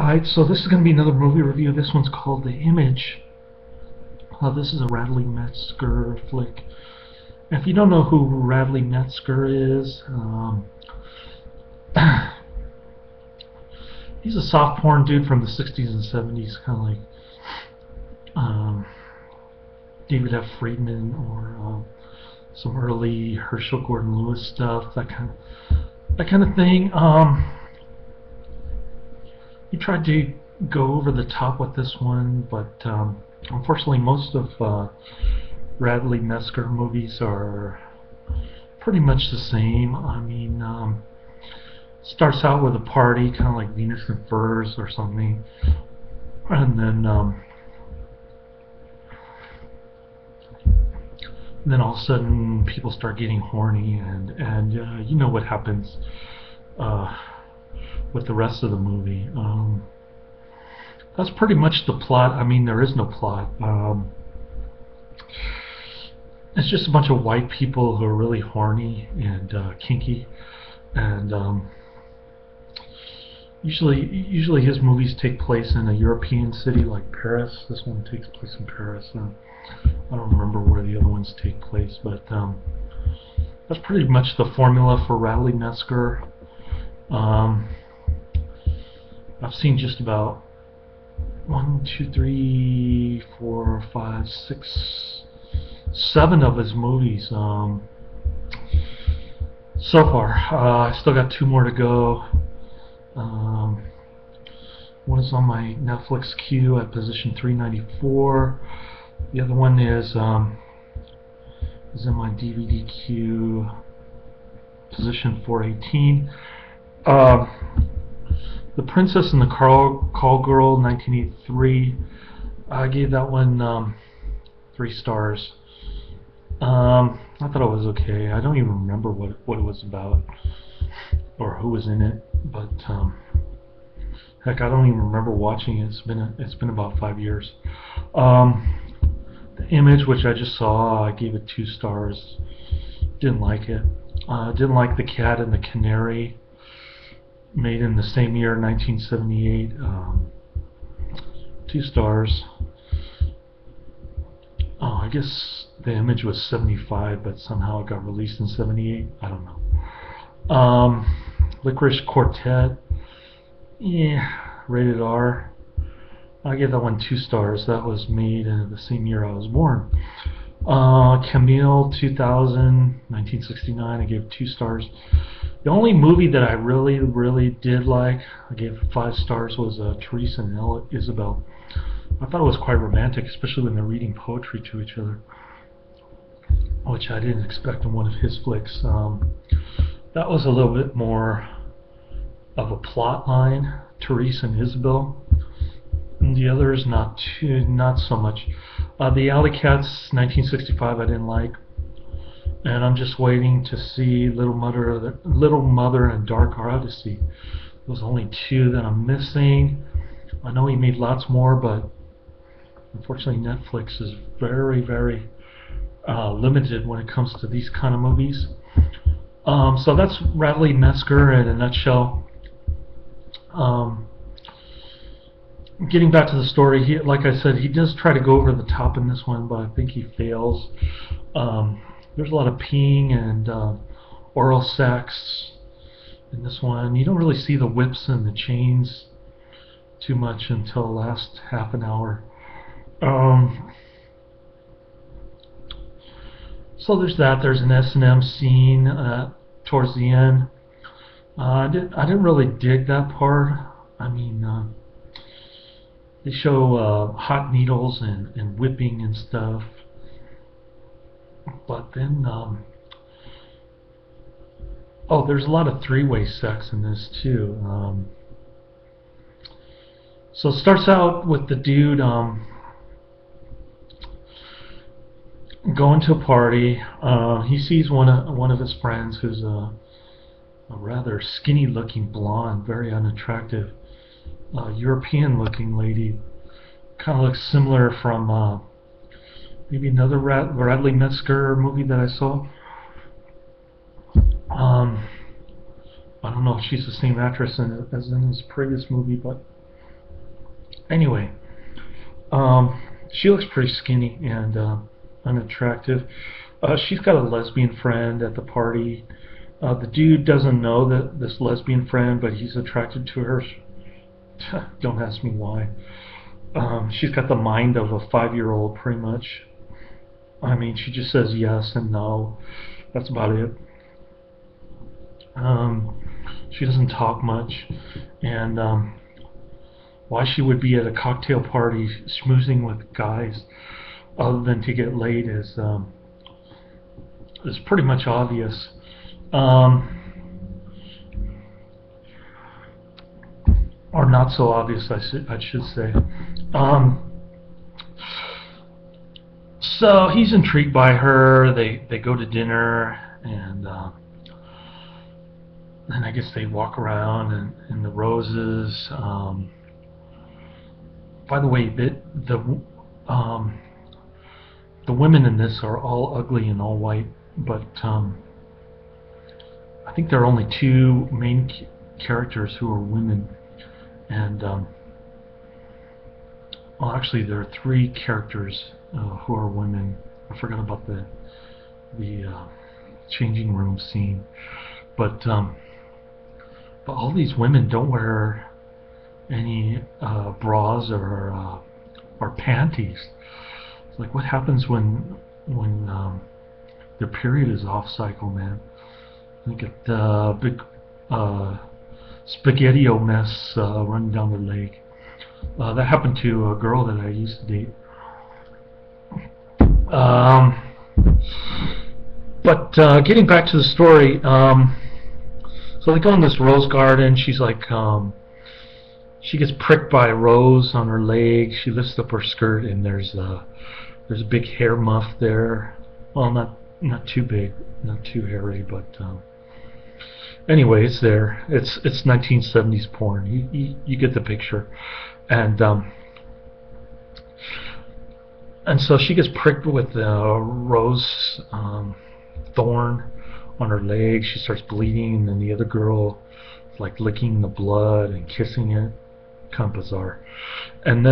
Alright, so this is going to be another movie review. This one's called The Image. This is a Radley Metzger flick. If you don't know who Radley Metzger is, he's a soft porn dude from the 60s and 70s, kind of like David F. Friedman or some early Herschel Gordon Lewis stuff, that kind of thing. He tried to go over the top with this one, but unfortunately most of Radley Metzger movies are pretty much the same. I mean, starts out with a party, kind of like Venus and Furs or something, and then all of a sudden people start getting horny, and you know what happens with the rest of the movie. That's pretty much the plot. I mean, there is no plot. It's just a bunch of white people who are really horny and kinky, and usually his movies take place in a European city like Paris. This one takes place in Paris. I don't remember where the other ones take place, but that's pretty much the formula for Radley Metzger. I've seen just about 1, 2, 3, 4, 5, 6, 7 of his movies so far. I still got 2 more to go. One is on my Netflix queue at position 394. The other one is in my DVD queue, position 418. The Princess and the Call Girl, 1983. I gave that one 3 stars. I thought it was okay. I don't even remember what it was about or who was in it, but heck, I don't even remember watching it. It's been about 5 years. The Image, which I just saw, I gave it 2 stars. Didn't like it. Didn't like The Cat and the Canary, made in the same year, 1978. 2 stars. Oh, I guess The Image was 75, but somehow it got released in 78. I don't know. Licorice Quartet, yeah, rated R. I gave that one 2 stars. That was made in the same year I was born. Camille, 2000, 1969. I gave 2 stars. The only movie that I really did like, I gave 5 stars, was Teresa and Isabel. I thought it was quite romantic, especially when they're reading poetry to each other, which I didn't expect in one of his flicks. That was a little bit more of a plot line, Teresa and Isabel. And the others, not so much. The Alley Cats, 1965, I didn't like. And I'm just waiting to see Little Mother and Dark Odyssey. Those only 2 that I'm missing. I know he made lots more, but unfortunately Netflix is very limited when it comes to these kind of movies. So that's Radley Metzger in a nutshell. Getting back to the story, like I said, he does try to go over the top in this one, but I think he fails. There's a lot of peeing and oral sex in this one. You don't really see the whips and the chains too much until the last half an hour. So there's that. There's an S&M scene towards the end. I didn't really dig that part. I mean, they show hot needles and whipping and stuff. But then, oh, there's a lot of 3-way sex in this too. So it starts out with the dude going to a party. He sees one of his friends, who's a rather skinny-looking blonde, very unattractive European-looking lady. Kind of looks similar from maybe another Radley Metzger movie that I saw. I don't know if she's the same actress as in his previous movie, but Anyway, she looks pretty skinny and unattractive. She's got a lesbian friend at the party. The dude doesn't know that this lesbian friend, but he's attracted to her. Don't ask me why. She's got the mind of a 5-year-old, pretty much. I mean, she just says yes and no. That's about it. She doesn't talk much, and why she would be at a cocktail party schmoozing with guys other than to get laid is pretty much obvious. Or not so obvious, I should say. So he's intrigued by her. They go to dinner, and then I guess they walk around in the roses. By the way, the women in this are all ugly and all white, but I think there are only two main characters who are women, and well, actually there are three characters who are women. I forgot about the changing room scene, but all these women don't wear any bras or panties. It's like, what happens when their period is off cycle, man? They get big spaghetti-o mess running down their leg. That happened to a girl that I used to date. But getting back to the story, so they go in this rose garden. She's like, she gets pricked by a rose on her leg. She lifts up her skirt, and there's a big hair muff there. Well, not too big, not too hairy, but anyway, it's there. It's 1970s porn. You get the picture, and so she gets pricked with a rose thorn on her leg. She starts bleeding, and then the other girl is like licking the blood and kissing it. Kind of bizarre. And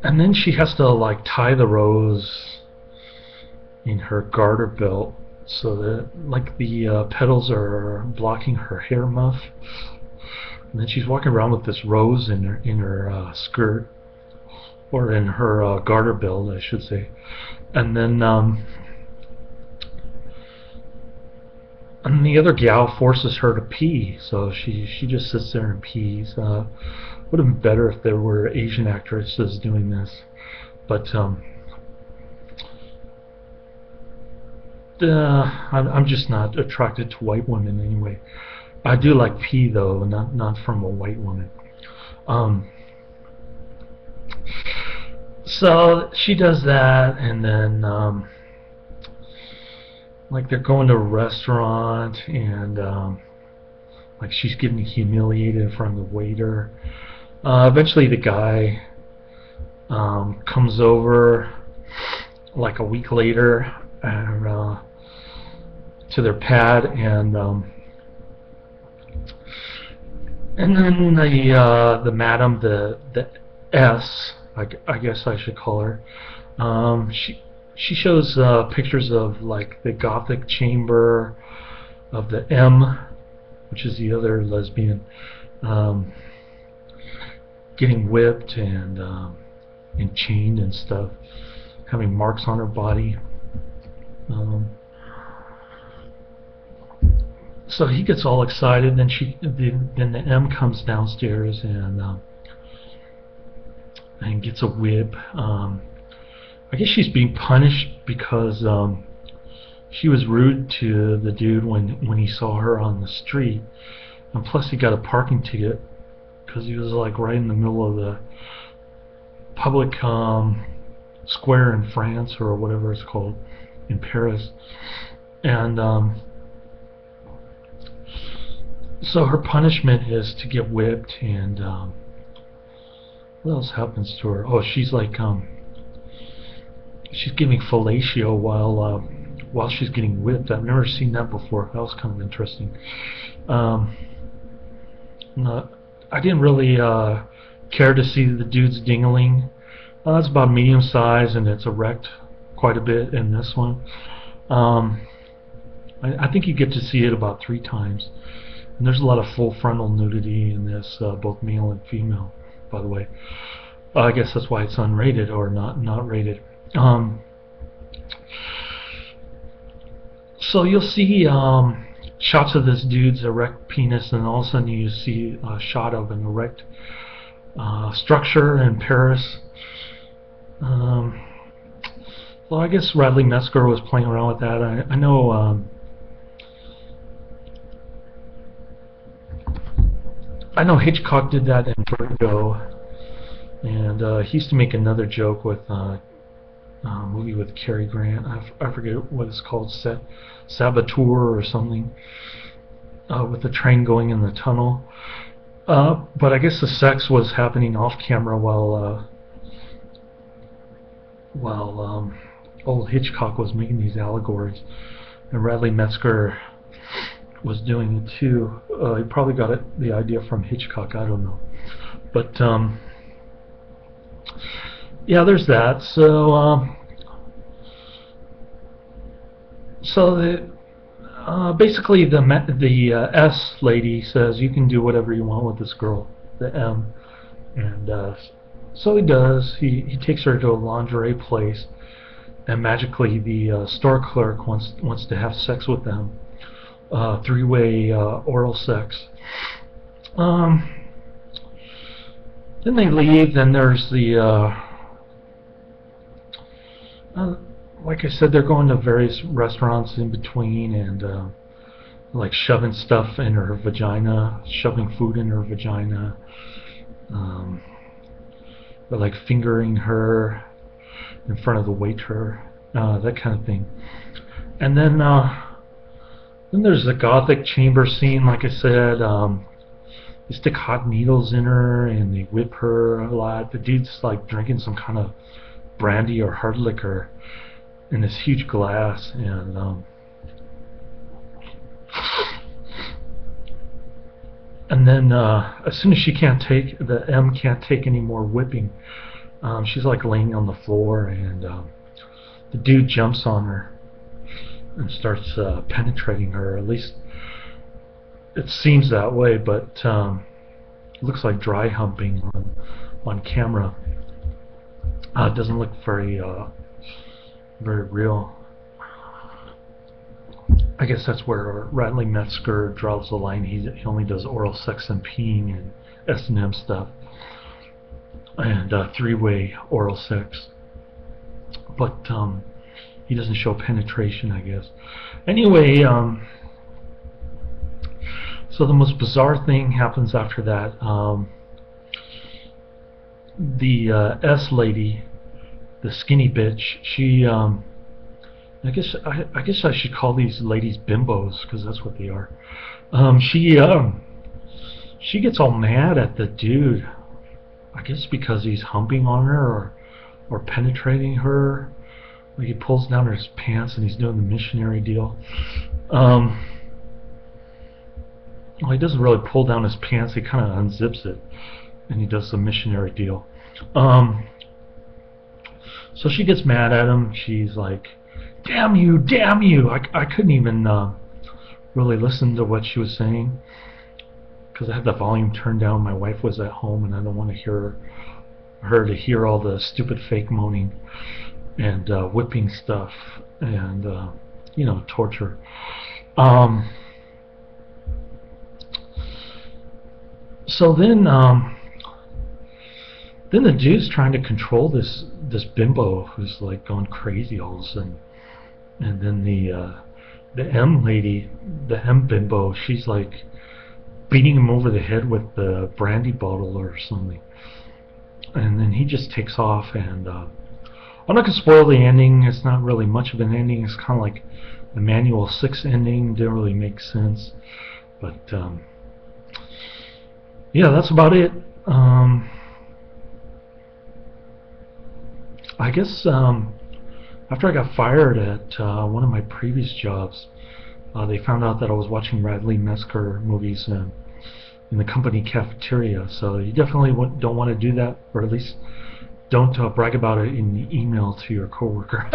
then she has to like tie the rose in her garter belt so that like the petals are blocking her hair muff. And then she's walking around with this rose in her skirt, or in her garter belt, I should say. And then and the other gal forces her to pee, so she just sits there and pees. Would have been better if there were Asian actresses doing this, but I'm just not attracted to white women anyway. I do like pee though, not from a white woman. So she does that, and then like they're going to a restaurant, and like she's getting humiliated in front of the waiter. Eventually the guy comes over like a week later and, to their pad, and then the madam, the S, I guess I should call her, she shows pictures of like the Gothic chamber, of the M, which is the other lesbian, getting whipped and chained and stuff, having marks on her body. So he gets all excited, and then the M comes downstairs and gets a whip. I guess she's being punished because she was rude to the dude when he saw her on the street, and plus he got a parking ticket because he was like right in the middle of the public square in France, or whatever it's called, in Paris. And so her punishment is to get whipped, and what else happens to her? Oh, she's like she's giving fellatio while she's getting whipped. I've never seen that before. That was kind of interesting. Um, no, I didn't really care to see the dude's dingling. It's about medium size and it's erect quite a bit in this one. I think you get to see it about 3 times. And there's a lot of full frontal nudity in this, both male and female, by the way. I guess that's why it's unrated or not rated. So you'll see shots of this dude's erect penis, and all of a sudden you see a shot of an erect structure in Paris. Well, I guess Radley Metzger was playing around with that. I know. I know Hitchcock did that in Vertigo, and he used to make another joke with a movie with Cary Grant. I forget what it's called, Saboteur or something, with the train going in the tunnel. But I guess the sex was happening off camera while old Hitchcock was making these allegories, and Radley Metzger was doing it too. He probably got the idea from Hitchcock, I don't know. But yeah, there's that. So basically the S lady says you can do whatever you want with this girl, the M, and so he does. He takes her to a lingerie place, and magically the store clerk wants to have sex with them. 3-way oral sex. Then they leave. Then there's the like I said, they're going to various restaurants in between, and like shoving stuff in her vagina, shoving food in her vagina. They're like fingering her in front of the waiter, that kind of thing. And then there's the gothic chamber scene, like I said. They stick hot needles in her and they whip her a lot. The dude's like drinking some kind of brandy or hard liquor in this huge glass, and then as soon as the M can't take any more whipping, she's like laying on the floor, and the dude jumps on her and starts penetrating her. At least it seems that way, but it looks like dry humping on camera. It doesn't look very real. I guess that's where Radley Metzger draws the line. He only does oral sex and peeing and S&M stuff, and 3-way oral sex, but he doesn't show penetration, I guess. Anyway, so the most bizarre thing happens after that. The S lady, the skinny bitch, she I guess I should call these ladies bimbos, because that's what they are. She gets all mad at the dude, I guess because he's humping on her or penetrating her. Like he pulls down his pants and he's doing the missionary deal. Well, he doesn't really pull down his pants, he kind of unzips it and he does the missionary deal. So she gets mad at him. She's like, damn you, damn you. I couldn't even really listen to what she was saying because I had the volume turned down. My wife was at home and I don't want to hear her to hear all the stupid fake moaning and whipping stuff and torture. So then the dude's trying to control this bimbo who's like going crazy all of a sudden, and then the M lady, the M bimbo, she's like beating him over the head with the brandy bottle or something, and then he just takes off. And I'm not gonna spoil the ending. It's not really much of an ending. It's kind of like the Manual 6 ending. Didn't really make sense, but yeah, that's about it. I guess After I got fired at one of my previous jobs, they found out that I was watching Radley Mesker movies in the company cafeteria. So you definitely don't want to do that, or at least don't brag about it in the email to your coworker.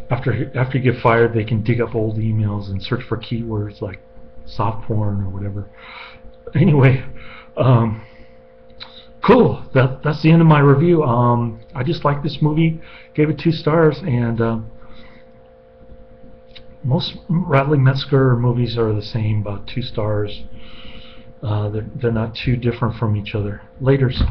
After you get fired, they can dig up old emails and search for keywords like soft porn or whatever. Anyway, cool. That's the end of my review. I just like this movie. Gave it 2 stars, and most Radley Metzger movies are the same, about 2 stars. They're not too different from each other. Laters.